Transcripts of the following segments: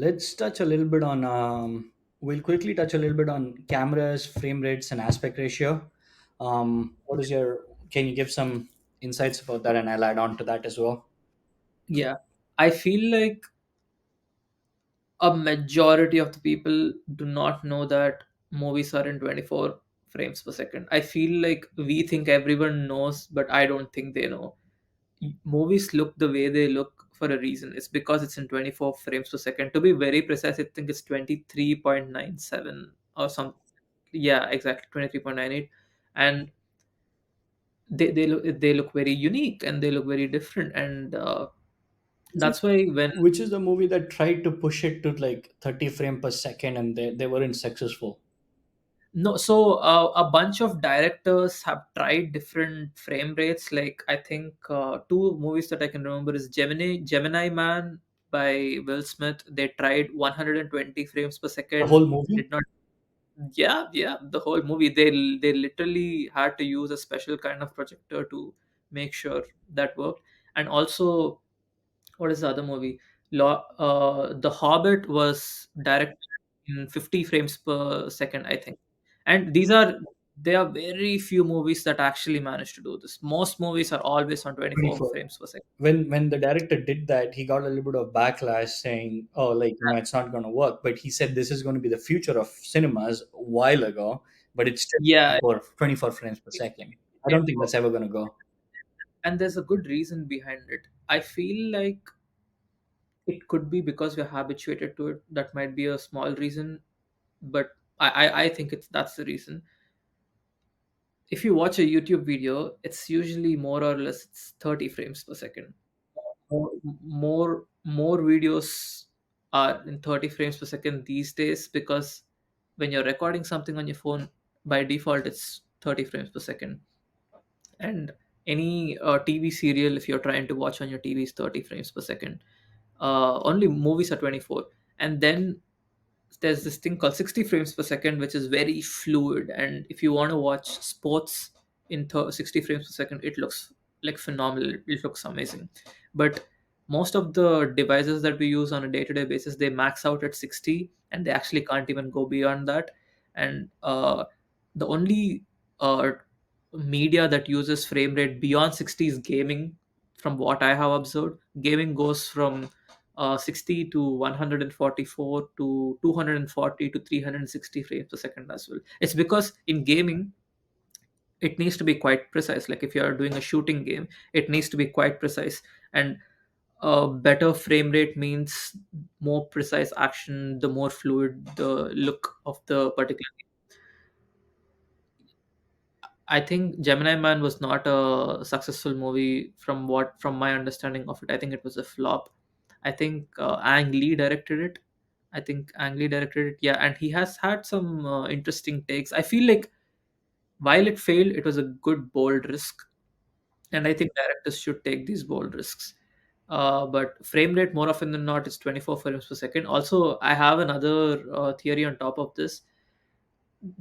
Let's touch a little bit on. We'll quickly touch a little bit on cameras, frame rates, and aspect ratio. What is your? Can you give some insights about that, and I'll add on to that as well. Yeah, I feel like a majority of the people do not know that movies are in 24 frames per second. I feel like we think everyone knows, but I don't think they know. Movies look the way they look for a reason. It's because it's in 24 frames per second. To be very precise, I think it's 23.97 or something. Yeah, exactly, 23.98. And they look very unique and they look very different, and Which is that's why when which is the movie that tried to push it to like 30 frame per second, and they weren't successful. no, so a bunch of directors have tried different frame rates. Like I think two movies that I can remember is Gemini Man by Will Smith. They tried 120 frames per The second. whole movie. Did not. Yeah, yeah, the whole movie. They literally had to use a special kind of projector to make sure that worked. And also, what is the other movie? The Hobbit was directed in 50 frames per second, I think. And there are very few movies that actually manage to do this. Most movies are always on 24 24. frames per second. When the director did that, he got a little bit of backlash saying, "Oh, like it's not going to work." But he said this is going to be the future of cinemas a while ago, but it's still Yeah, 24 frames per it, second. it I did don't think work. that's ever going to go. And there's a good reason behind it. I feel like it could be because we're habituated to it. That might be a small reason, but I think that's the reason. If you watch a YouTube video, it's usually more or less it's 30 frames per second. More videos are in 30 frames per second these days because when you're recording something on your phone, by default it's 30 frames per second. And any TV serial, if you're trying to watch on your TV, is 30 frames per second. Only movies are 24. And then there's this thing called 60 frames per second, which is very fluid. And if you want to watch sports in 60 frames per second, it looks like phenomenal. It looks amazing. But most of the devices that we use on a day-to-day basis, they max out at 60, and they actually can't even go beyond that. And the only uh, media that uses frame rate beyond 60 is gaming. From what I have observed, gaming goes from 60 to 144 to 240 to 360 frames per second as well. It's because in gaming, it needs to be quite precise. Like if you are doing a shooting game, it needs to be quite precise. And a better frame rate means more precise action, the more fluid the look of the particular. I think Gemini Man was not a successful movie from my understanding of it. I think it was a flop. I think Ang Lee directed it. I think Ang Lee directed it. Yeah, and he has had some interesting takes. I feel like while it failed, it was a good bold risk, and I think directors should take these bold risks. But frame rate more often than not is 24 frames per second. Also, I have another theory on top of this.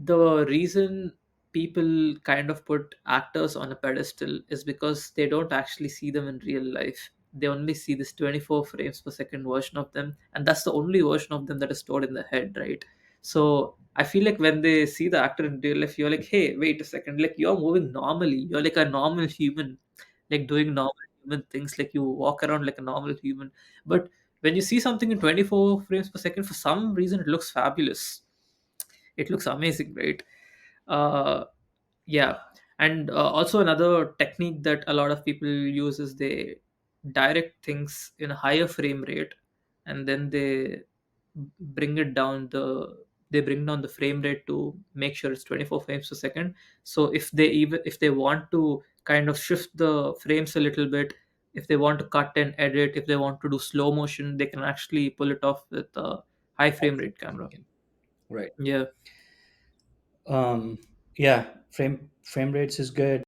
The reason people kind of put actors on a pedestal is because they don't actually see them in real life. They only see this 24 frames per second version of them, and that's the only version of them that is stored in the head, right? So I feel like when they see the actor in real life, you're like, hey, wait a second, like you're moving normally, you're like a normal human, like doing normal human things, like you walk around like a normal human. But when you see something in 24 frames per second, for some reason it looks fabulous, it looks amazing, right? uh, yeah. And also another technique that a lot of people use is they direct things in a higher frame rate, and then bring it down the they bring down the frame rate to make sure it's 24 frames per second. So if they want to kind of shift the frames a little bit, if they want to cut and edit, if they want to do slow motion, they can actually pull it off with a high frame rate camera. Right. Yeah. Yeah. Frame rates is good.